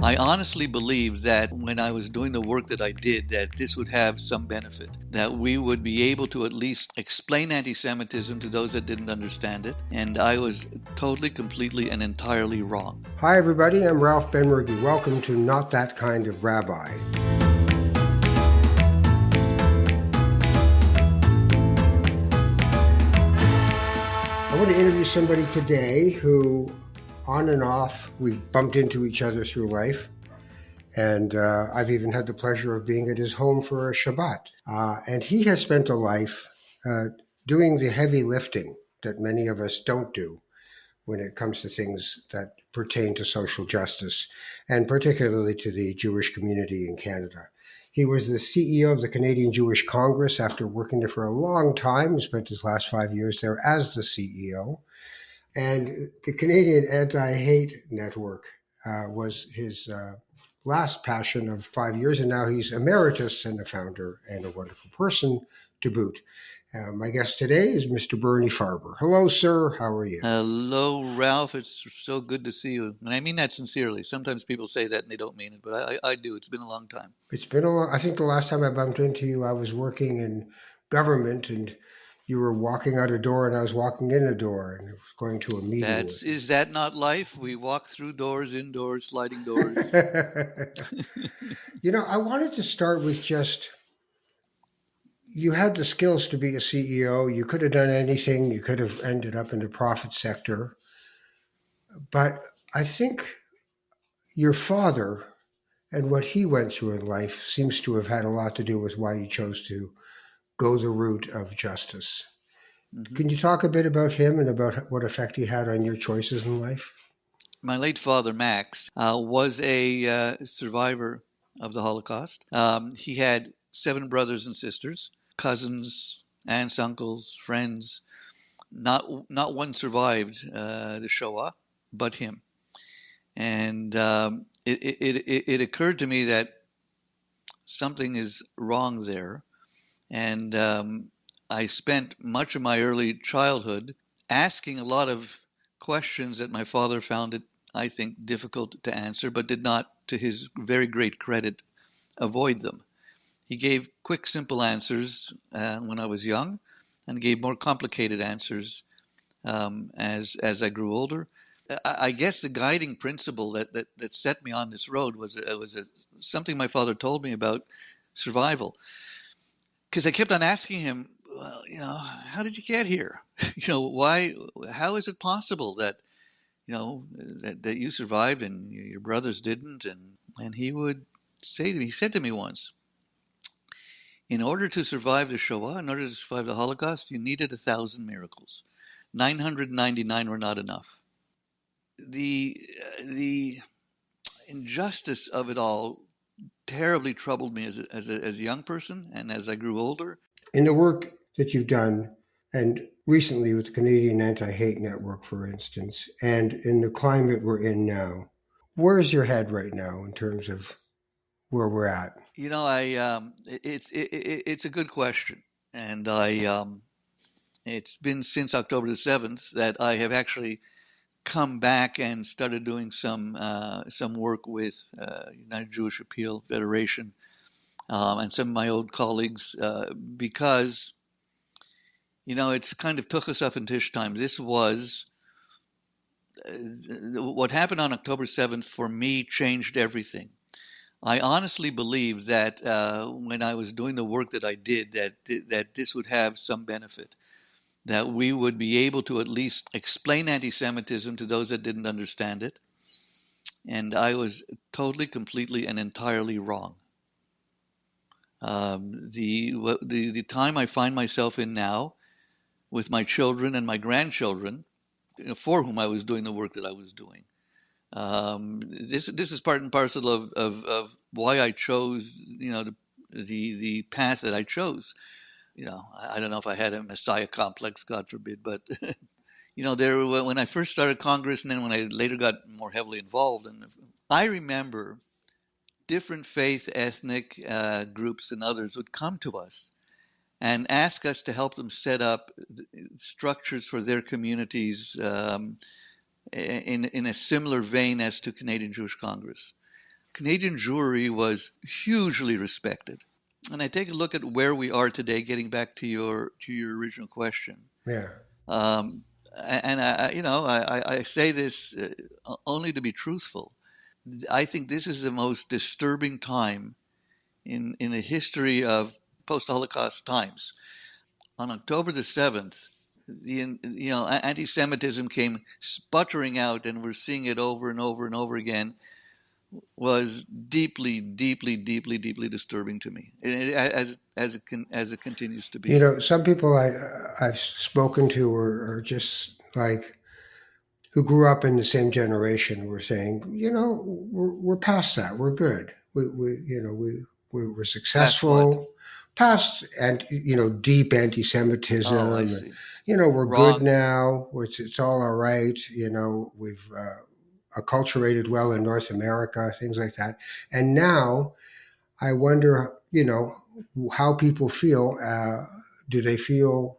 I honestly believed that when I was doing the work that I did, that this would have some benefit, that we would be able to at least explain antisemitism to those that didn't understand it, and I was totally, completely, and entirely wrong. Hi everybody, I'm Ralph Benmergui. Welcome to Not That Kind of Rabbi. I want to interview somebody today who, on and off, we've bumped into each other through life. And I've even had the pleasure of being at his home for a Shabbat. And he has spent a life doing the heavy lifting that many of us don't do when it comes to things that pertain to social justice, and particularly to the Jewish community in Canada. He was the CEO of the Canadian Jewish Congress after working there for a long time. He spent his last 5 years there as the CEO. And the Canadian Anti-Hate Network was his last passion of 5 years, and now he's emeritus and a founder and a wonderful person to boot. My guest today is Mr. Bernie Farber. Hello, sir. How are you? Hello, Ralph. It's so good to see you. And I mean that sincerely. Sometimes people say that and they don't mean it, but I do. It's been a long time. It's been a long, I think the last time I bumped into you, I was working in government and you were walking out a door and I was walking in a door and was going to a meeting. Is that not life? We walk through doors, indoors, sliding doors. I wanted to start with just, you had the skills to be a CEO. You could have done anything. You could have ended up in the profit sector. But I think your father and what he went through in life seems to have had a lot to do with why you chose to go the route of justice. Mm-hmm. Can you talk a bit about him and about what effect he had on your choices in life? My late father, Max, was a survivor of the Holocaust. He had 7 brothers and sisters, cousins, aunts, uncles, friends. Not one survived the Shoah, but him. And it occurred to me that something is wrong there. And I spent much of my early childhood asking a lot of questions that my father found it, I think, difficult to answer, but did not, to his very great credit, avoid them. He gave quick, simple answers when I was young, and gave more complicated answers as I grew older. I guess the guiding principle that set me on this road was something my father told me about survival. Because I kept on asking him, well, how did you get here? Why? How is it possible that that you survived and your brothers didn't? And he would say to me, he said to me once, in order to survive the Shoah, in order to survive the Holocaust, you needed 1,000 miracles. 999 were not enough. The injustice of it all terribly troubled me as a young person and as I grew older. In the work that you've done, and recently with the Canadian Anti-Hate Network, for instance, and in the climate we're in now, where's your head right now in terms of where we're at? It's a good question, and it's been since October the 7th that I have actually come back and started doing some work with United Jewish Appeal Federation and some of my old colleagues because it's kind of Tuchasaf and Tish time. This was what happened on October 7th for me changed everything. I honestly believed that when I was doing the work that I did, that this would have some benefit, that we would be able to at least explain antisemitism to those that didn't understand it. And I was totally, completely, and entirely wrong. The time I find myself in now, with my children and my grandchildren, for whom I was doing the work that I was doing, this is part and parcel of why I chose, the path that I chose. I don't know if I had a messiah complex, God forbid, but when I first started Congress, and then when I later got more heavily involved, and I remember different faith, ethnic groups and others would come to us and ask us to help them set up structures for their communities in a similar vein as to Canadian Jewish Congress. Canadian Jewry was hugely respected. And I take a look at where we are today, getting back to your original question. Yeah. Um, and I say this only to be truthful. I think this is the most disturbing time in the history of post-Holocaust times. On October the 7th, anti-Semitism came sputtering out, and we're seeing it over and over and over again. Was deeply, deeply, deeply, deeply disturbing to me, as it continues to be. You know, some people I've spoken to are just like who grew up in the same generation were saying, you know, we're past that. We're good. We're Past what? successful. Past and deep Oh, I anti-Semitism. And, see. we're good Wrong. now. It's all right. We've acculturated well in North America, things like that. And now I wonder, how people feel. Do they feel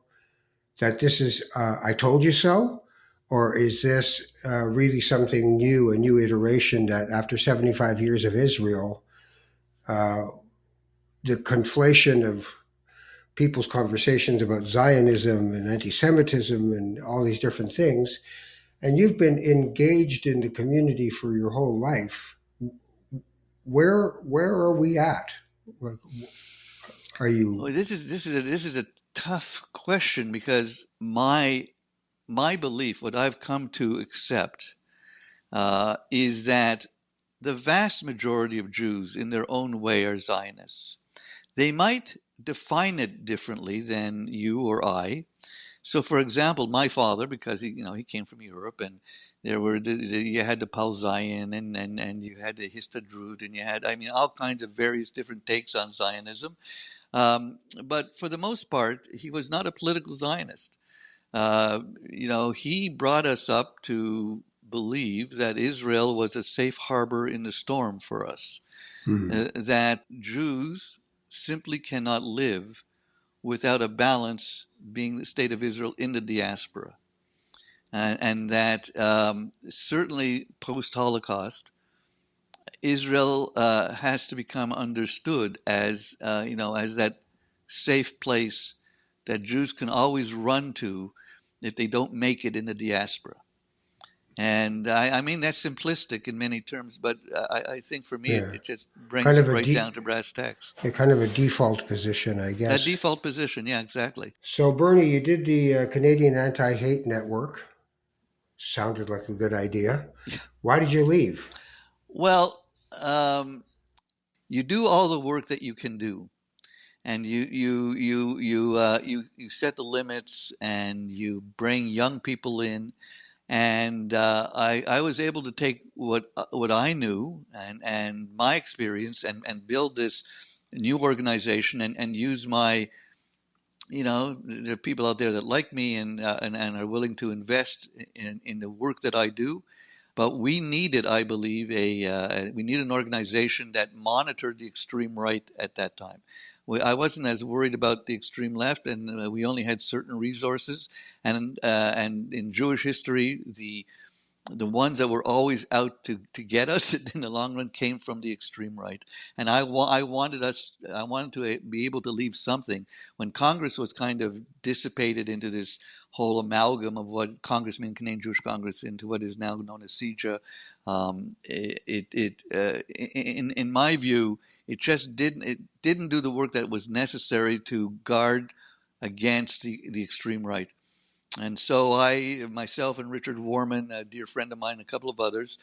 that this is I told you so? Or is this really something new, a new iteration that after 75 years of Israel, uh, the conflation of people's conversations about Zionism and anti Semitism and all these different things, and you've been engaged in the community for your whole life, where are we at? Like, are you? Well, this is a tough question because my belief, what I've come to accept, is that the vast majority of Jews, in their own way, are Zionists. They might define it differently than you or I. So, for example, my father, because he came from Europe, and there were you had the Paul Zion, and you had the Histadrut, and you had all kinds of various different takes on Zionism. But for the most part, he was not a political Zionist. He brought us up to believe that Israel was a safe harbor in the storm for us, that Jews simply cannot live without a balance being the state of Israel in the diaspora. And that certainly post-Holocaust, Israel has to become understood as, as that safe place that Jews can always run to if they don't make it in the diaspora. And I mean, that's simplistic in many terms, but I think for me, Yeah. it just Kind brings of it a right down to brass tacks. kind of a default position, I That guess. default position, yeah, exactly. So, Bernie, you did the Canadian Anti-Hate Network. Sounded like a good idea. Why did you leave? Well, you do all the work that you can do, and you set the limits, and you bring young people in. And I was able to take what I knew and my experience and build this new organization and use my, there are people out there that like me and are willing to invest in the work that I do. But we needed, I believe, we needed an organization that monitored the extreme right at that time. I wasn't as worried about the extreme left, and we only had certain resources. And in Jewish history, the ones that were always out to get us in the long run came from the extreme right. And I wanted to be able to leave something. When Congress was kind of dissipated into this whole amalgam of what Congressmen Canadian Jewish Congress into what is now known as CJA, in my view, it just didn't do the work that was necessary to guard against the extreme right. And so I, myself and Richard Warman, a dear friend of mine, a couple of others,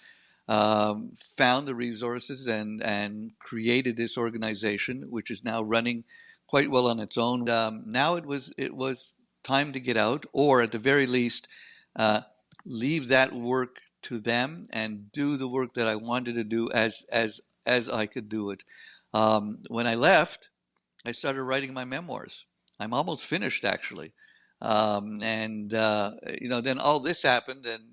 found the resources and created this organization, which is now running quite well on its own. Now it was time to get out, or at the very least, leave that work to them and do the work that I wanted to do as I could do it. When I left, I started writing my memoirs. I'm almost finished, actually. Then all this happened, and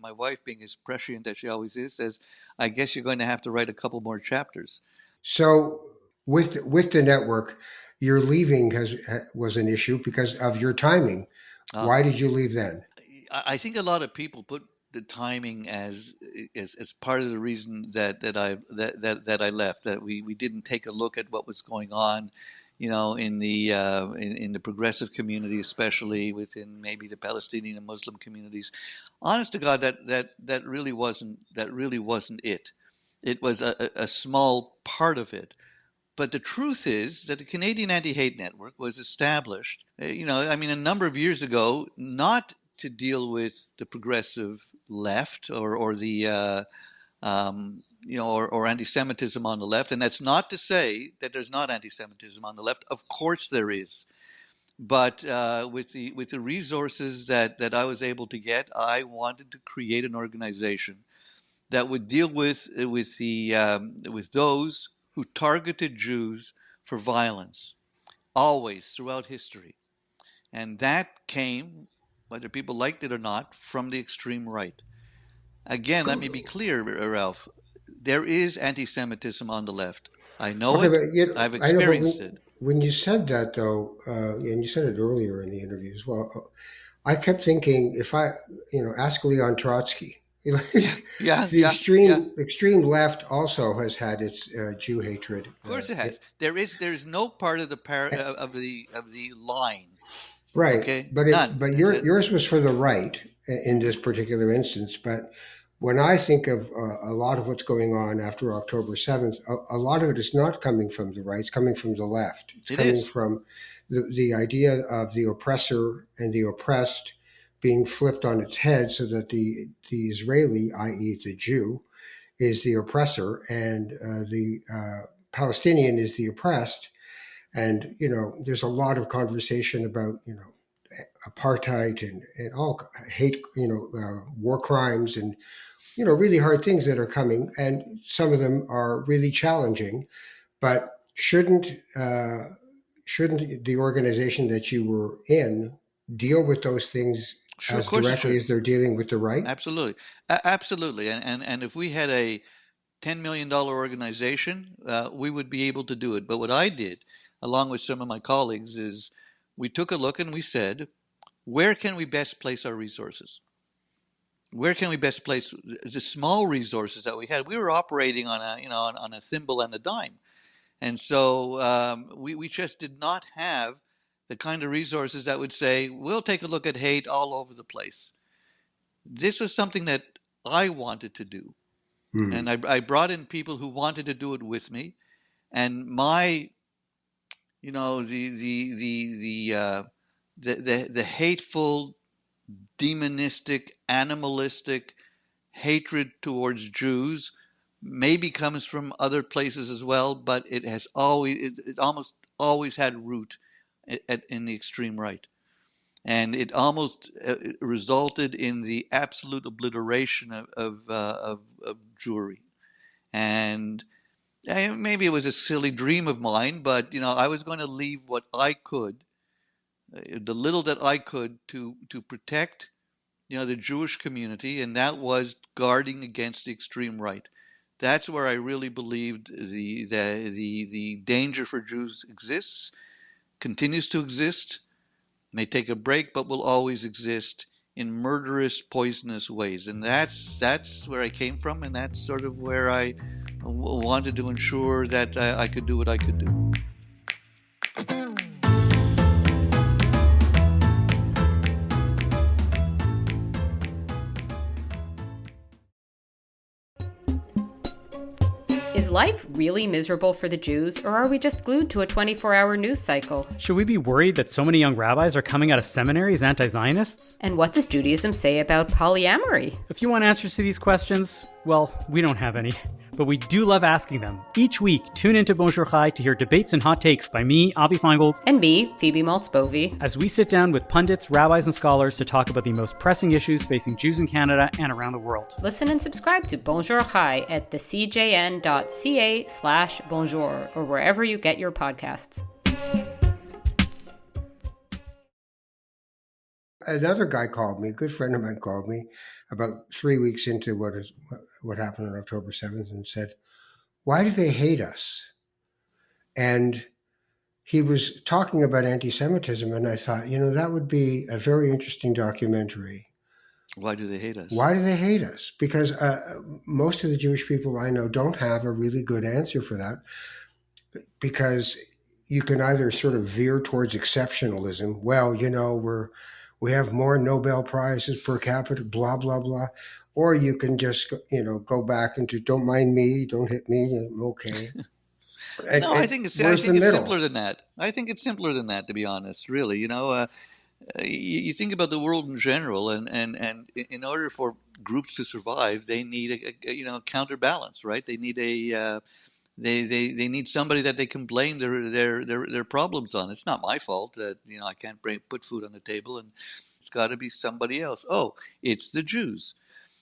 my wife, being as prescient as she always is, says, "I guess you're going to have to write a couple more chapters." So, with the network, your leaving was an issue because of your timing. Uh, Why did you leave then? I think a lot of people put the timing as part of the reason that I left. That we didn't take a look at what was going on, in the progressive community, especially within maybe the Palestinian and Muslim communities. Honest to God, that really wasn't it. It was a small part of it. But the truth is that the Canadian Anti-Hate Network was established, a number of years ago, not to deal with the progressive left or the or anti-Semitism on the left. And that's not to say that there's not anti-Semitism on the left. Of course there is. But with the resources that I was able to get, I wanted to create an organization that would deal with those who targeted Jews for violence, always throughout history. And that came, whether people liked it or not, from the extreme right. Again, let me be clear, Ralph. There is anti-Semitism on the left. I know Okay, it. but I've I know, but experienced it. when you said that though, and you said it earlier in the interview as well, I kept thinking if ask Leon Trotsky. Yeah, The yeah. extreme left also has had its Jew hatred. Of course it has. There's no part of the line. Right, Okay, but none. yours was for the right in this particular instance. But when I think of a lot of what's going on after October 7th, a lot of it is not coming from the right; it's coming from the left. It's It coming is. from the idea of the oppressor and the oppressed being flipped on its head, so that the Israeli, i.e., the Jew, is the oppressor, and the Palestinian is the oppressed. And there's a lot of conversation about apartheid and all hate, war crimes, and really hard things that are coming, and some of them are really challenging. But shouldn't the organization that you were in deal with those things Sure, of as course it directly should. as they're dealing with the right? Absolutely, absolutely. And if we had a $10 million organization, we would be able to do it. But what I did, along with some of my colleagues, is we took a look and we said, where can we best place our resources? Where can we best place the small resources that we had? We were operating on a thimble and a dime, and so we just did not have the kind of resources that would say we'll take a look at hate all over the place. This was something that I wanted to do. And I brought in people who wanted to do it with me, and my, the hateful, demonistic, animalistic hatred towards Jews maybe comes from other places as well, but it almost always had root in the extreme right. And it almost resulted in the absolute obliteration of Jewry. And maybe it was a silly dream of mine, but I was going to leave what I could, the little that I could, to protect the Jewish community, and that was guarding against the extreme right. That's where I really believed the danger for Jews exists, continues to exist, may take a break, but will always exist in murderous, poisonous ways. And that's where I came from, and that's sort of where I wanted to ensure that I could do what I could do. Is life really miserable for the Jews, or are we just glued to a 24-hour news cycle? Should we be worried that so many young rabbis are coming out of seminary as anti-Zionists? And what does Judaism say about polyamory? If you want answers to these questions, well, we don't have any. But we do love asking them. Each week, tune into Bonjour Chai to hear debates and hot takes by me, Avi Feingold, and me, Phoebe Maltz-Bovey, as we sit down with pundits, rabbis, and scholars to talk about the most pressing issues facing Jews in Canada and around the world. Listen and subscribe to Bonjour Chai at thecjn.ca/bonjour or wherever you get your podcasts. Another guy called me, a good friend of mine called me about 3 weeks into what happened on October 7th and said, "Why do they hate us?" And he was talking about anti-Semitism, and I thought, that would be a very interesting documentary Why do they hate us? Why do they hate us? Because most of the Jewish people I know don't have a really good answer for that, because you can either sort of veer towards exceptionalism. Well, we have more Nobel Prizes per capita, blah blah blah, or you can just go back into don't mind me, don't hit me, I'm okay. No, I And think it's I where's the think it's middle? simpler than that. I think it's simpler than that, to be honest. Really, you think about the world in general, and in order for groups to survive, they need a counterbalance, right? They need they need somebody that they can blame their problems on. It's not my fault that I can't put food on the table, and it's got to be somebody else. Oh, it's the Jews.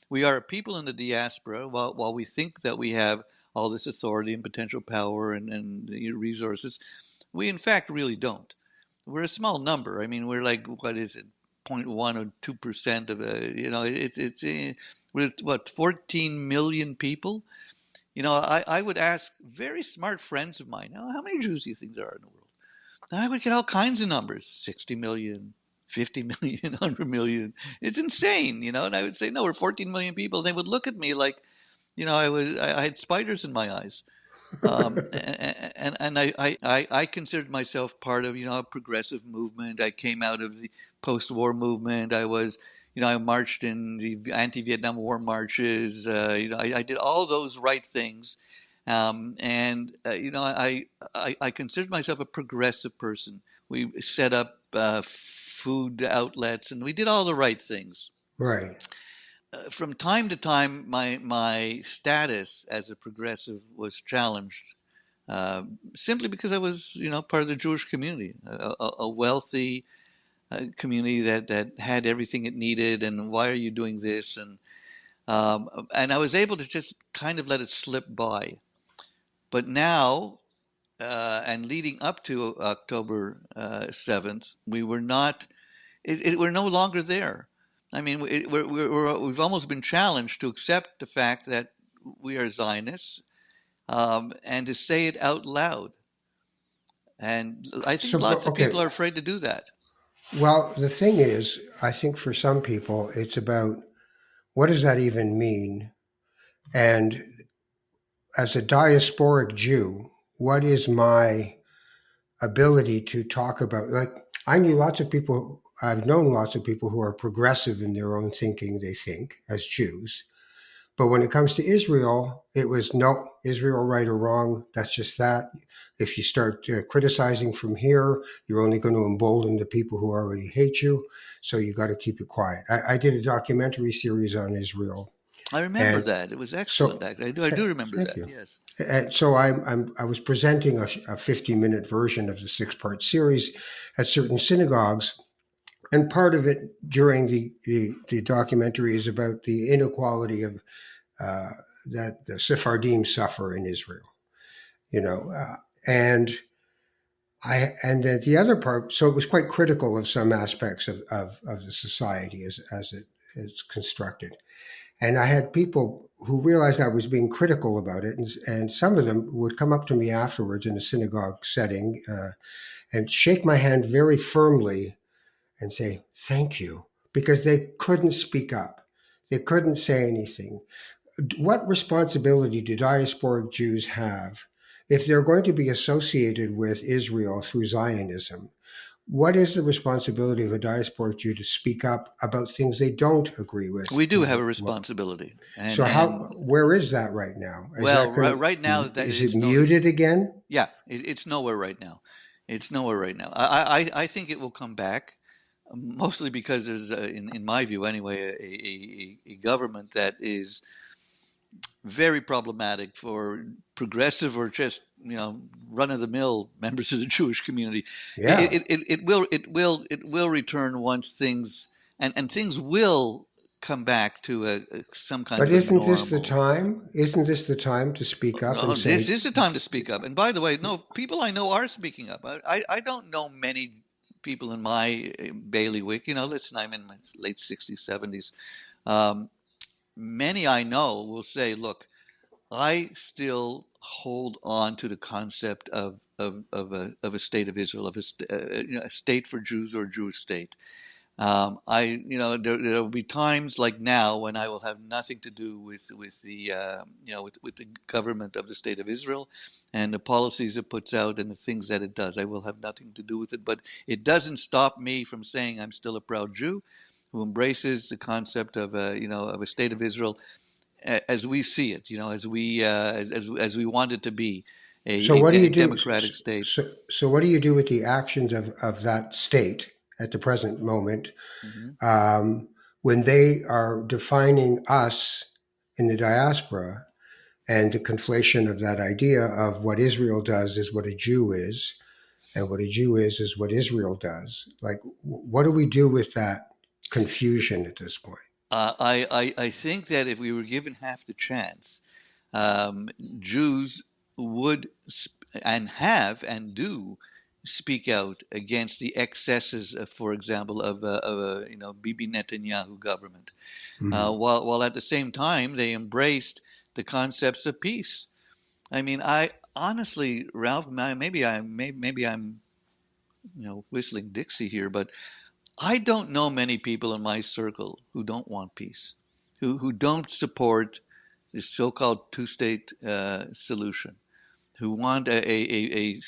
We are a people in the diaspora. While we think that we have all this authority and potential power and resources, we in fact really don't. We're a small number. I mean, we're like, what is it, 0.1 or 2% of we're what, 14 million people. I would ask very smart friends of mine, how many Jews do you think there are in the world? I would get all kinds of numbers: 60 million, 50 million, 100 million. It's insane, and I would say, no, we're 14 million people. And they would look at me like, I had spiders in my eyes. I considered myself part of, a progressive movement. I came out of the post-war movement. I marched in the anti-Vietnam War marches. I did all those right things. I considered myself a progressive person. We set up food outlets, and we did all the right things. Right. From time to time, my status as a progressive was challenged, simply because I was, part of the Jewish community, a wealthy community that had everything it needed. And why are you doing this? And I was able to just kind of let it slip by. But now, and leading up to October 7th, we were not. We're no longer there. I mean, we've almost been challenged to accept the fact that we are Zionists, and to say it out loud. And I think lots of Okay. people are afraid to do that. Well, the thing is, I think for some people, it's about what does that even mean? And as a diasporic Jew, what is my ability to talk about? Like, I've known lots of people who are progressive in their own thinking, they think, as Jews. But when it comes to Israel, it was no, Israel right or wrong. That's just that. If you start criticizing from here, you're only going to embolden the people who already hate you. So you got to keep it quiet. I did a documentary series on Israel, I remember and that. It was excellent. so I do remember thank that. you. Yes. And so I was presenting a 50-minute version of the 6-part series at certain synagogues, and part of it during the documentary is about the inequality of that the Sephardim suffer in Israel, and the other part. So it was quite critical of some aspects of the society as it is constructed. And I had people who realized I was being critical about it, and some of them would come up to me afterwards in a synagogue setting and shake my hand very firmly and say, "Thank you," because they couldn't speak up. They couldn't say anything. What responsibility do diasporic Jews have if they're going to be associated with Israel through Zionism? What is the responsibility of a diasporic Jew to speak up about things they don't agree with? We do have a responsibility. So where is that right now? Right now, that Is it it's no. muted again? Yeah, it's nowhere right now. It's nowhere right now. I think it will come back, mostly because there's, in my view anyway, a government that is very problematic for progressive or just run of the mill members of the Jewish community. Yeah. It will return once things and things will come back to some kind But of a isn't this the normal. time? Isn't this the time to speak up No, and say, this is the time to speak up. And by the way, no, people I know are speaking up. I don't know many people in my bailiwick. Listen, I'm in my late 60s, 70s. Many I know will say, look, I still hold on to the concept of a state of Israel, of a state for Jews or a Jewish state. There will be times like now when I will have nothing to do with the government of the state of Israel and the policies it puts out and the things that it does. I will have nothing to do with it, but it doesn't stop me from saying I'm still a proud Jew who embraces the concept of a state of Israel as we see it, as we want it to be, So what do you do? democratic state. So what do you do with the actions of that state at the present moment, when they are defining us in the diaspora and the conflation of that idea of what Israel does is what a Jew is, and what a Jew is what Israel does? Like, what do we do with that confusion at this point? I think that if we were given half the chance, Jews would and have and do speak out against the excesses, for example, of Bibi Netanyahu government, while at the same time they embraced the concepts of peace. I mean, I honestly, Ralph, maybe I'm whistling Dixie here, but I don't know many people in my circle who don't want peace, who don't support this so-called two-state solution, who want a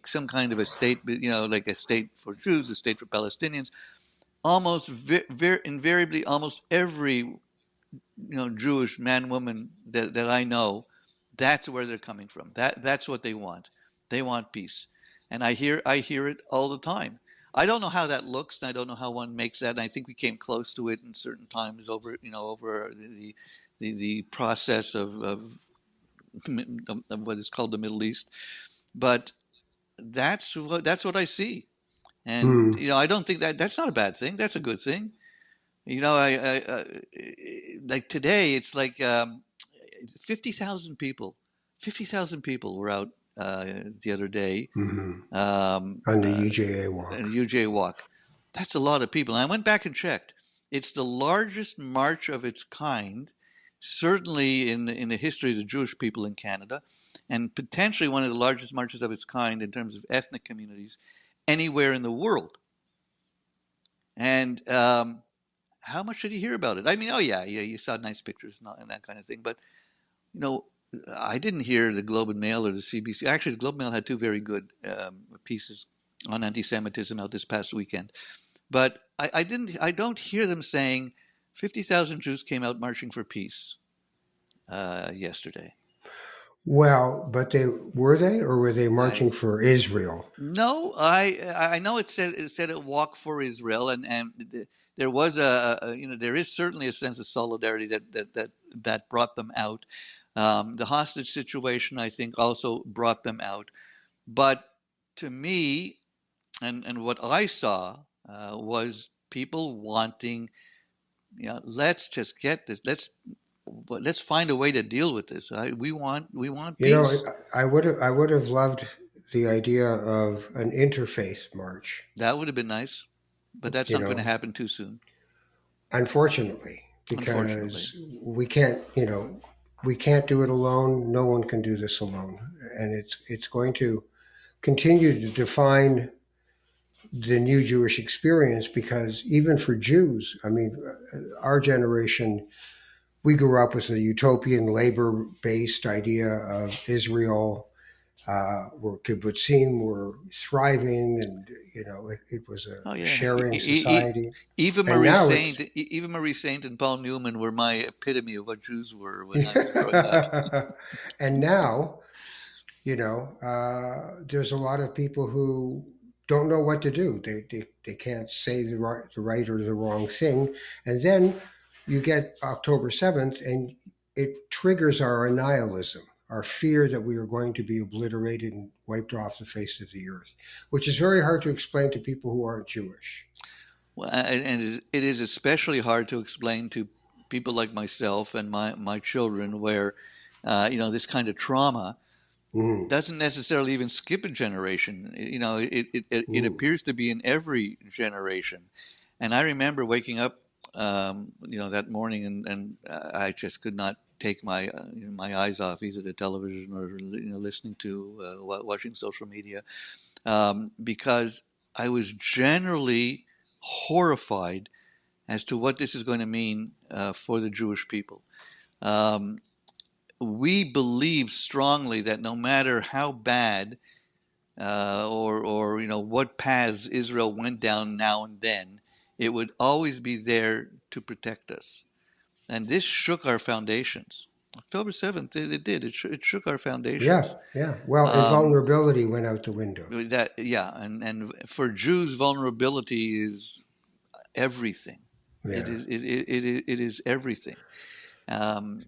some kind of a state, like a state for Jews, a state for Palestinians. Almost invariably, almost every Jewish man, woman that I know, that's where they're coming from. That's what they want. They want peace, and I hear it all the time. I don't know how that looks, and I don't know how one makes that. And I think we came close to it in certain times over the process of what is called the Middle East. But that's what I see, and I don't think that's not a bad thing. That's a good thing. I like today. It's like 50,000 people. 50,000 people were out the other day on the UJA walk. UJA walk. That's a lot of people. And I went back and checked. It's the largest march of its kind, certainly in the history of the Jewish people in Canada, and potentially one of the largest marches of its kind in terms of ethnic communities anywhere in the world. And how much did you hear about it? I mean, you saw nice pictures and that kind of thing, but I didn't hear the Globe and Mail or the CBC. Actually, the Globe and Mail had two very good pieces on antisemitism out this past weekend. But I don't hear them saying 50,000 Jews came out marching for peace yesterday. Well, but were they marching for Israel? No, I know it said a walk for Israel, and there was there is certainly a sense of solidarity that brought them out. The hostage situation, I think, also brought them out. But to me, and what I saw was people wanting, let's just get this. Let's find a way to deal with this. We want peace. I would have loved the idea of an interfaith march. That would have been nice, but that's not going to happen too soon. Unfortunately, because we can't do it alone. No one can do this alone, and it's going to continue to define the new Jewish experience. Because even for Jews, I mean, our generation, we grew up with a utopian labor-based idea of Israel, where kibbutzim were thriving, and it was a sharing society. Even Marie Saint and Paul Newman were my epitome of what Jews were when I was growing up. And now, there's a lot of people who don't know what to do. They can't say the right or the wrong thing, and then you get October 7th, and it triggers our annihilism, our fear that we are going to be obliterated and wiped off the face of the earth, which is very hard to explain to people who aren't Jewish. Well, and it is especially hard to explain to people like myself and my children, where this kind of trauma doesn't necessarily even skip a generation. It appears to be in every generation. And I remember waking up that morning, and I just could not take my eyes off either the television or listening to watching social media, because I was generally horrified as to what this is going to mean for the Jewish people. We believe strongly that no matter how bad or what paths Israel went down now and then, it would always be there to protect us. And this shook our foundations. October 7th, it did. It shook our foundations. Yeah. Well, vulnerability went out the window. And for Jews, vulnerability is everything. Yeah. It is everything. And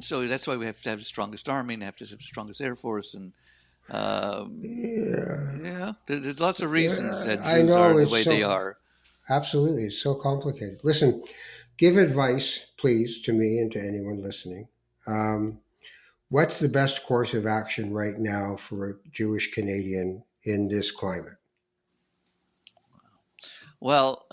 so that's why we have to have the strongest army and have to have the strongest air force. And there's lots of reasons that Jews are the way they are. Absolutely. It's so complicated. Listen, give advice, please, to me and to anyone listening. What's the best course of action right now for a Jewish Canadian in this climate? Well,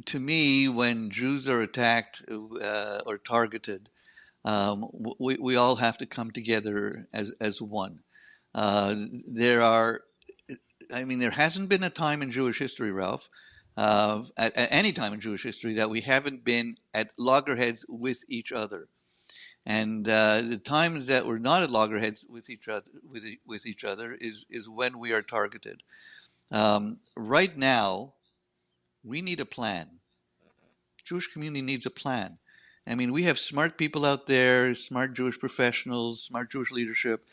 to me, when Jews are attacked or targeted, we all have to come together as one. There hasn't been a time in Jewish history, Ralph, at any time in Jewish history, that we haven't been at loggerheads with each other. And the times that we're not at loggerheads with each other is when we are targeted. Right now, we need a plan. Jewish community needs a plan. I mean, we have smart people out there, smart Jewish professionals, smart Jewish leadership,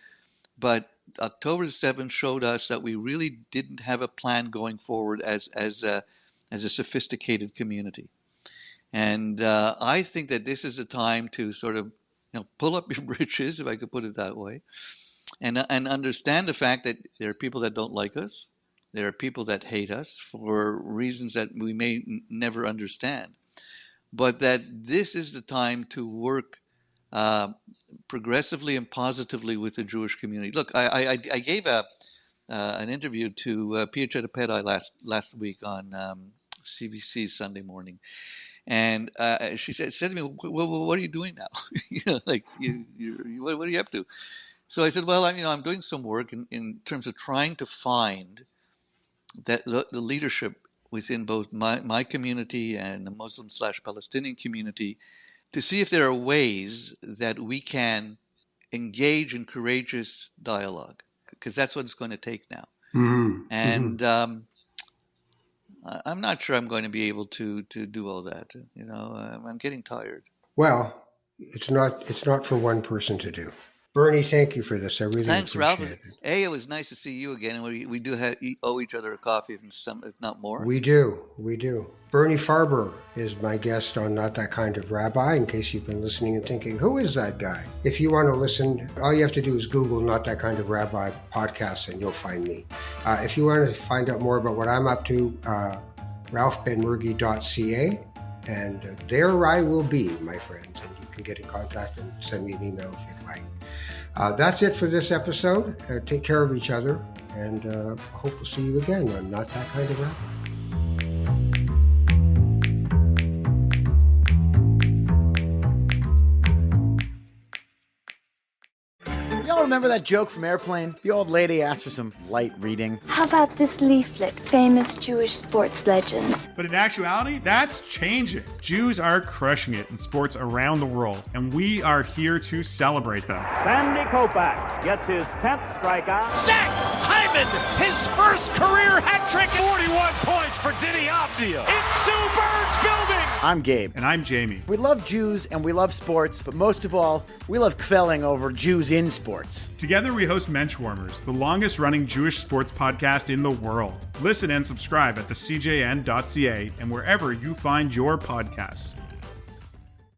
but October 7th showed us that we really didn't have a plan going forward as a sophisticated community. And I think that this is a time to sort of pull up your britches, if I could put it that way, and understand the fact that there are people that don't like us. There are people that hate us for reasons that we may never understand. But that this is the time to work progressively and positively with the Jewish community. Look, I gave an interview to Pia Chetapedai last week on CBC Sunday morning. And she said to me, well, what are you doing now? What are you up to? So I said, well, I'm doing some work in terms of trying to find that the leadership within both my community and the Muslim/Palestinian community to see if there are ways that we can engage in courageous dialogue, because that's what it's going to take now. Mm-hmm. And I'm not sure I'm going to be able to do all that. I'm getting tired. Well, it's not for one person to do. Bernie, thank you for this. I really Thanks, appreciate Ralph. it. It was nice to see you again, and we do owe each other a coffee, if not more. We do. Bernie Farber is my guest on Not That Kind of Rabbi, in case you've been listening and thinking, who is that guy? If you want to listen, all you have to do is Google Not That Kind of Rabbi podcast, and you'll find me. If you want to find out more about what I'm up to, ralphbenmergui.ca, and there I will be, my friends, and you can get in contact and send me an email if you'd like. That's it for this episode. Take care of each other, and I hope we'll see you again on Not That Kind of Rabbi. Y'all remember that joke from Airplane? The old lady asked for some light reading. How about this leaflet, famous Jewish sports legends? But in actuality, that's changing. Jews are crushing it in sports around the world, and we are here to celebrate them. Sandy Koufax gets his 10th strikeout. Zach Hyman, his first career hat trick. 41 points for Diddy Avdia. It's Sue Bird's building. I'm Gabe. And I'm Jamie. We love Jews and we love sports, but most of all, we love kvelling over Jews in sports. Together we host Menschwarmers, the longest running Jewish sports podcast in the world. Listen and subscribe at thecjn.ca and wherever you find your podcasts.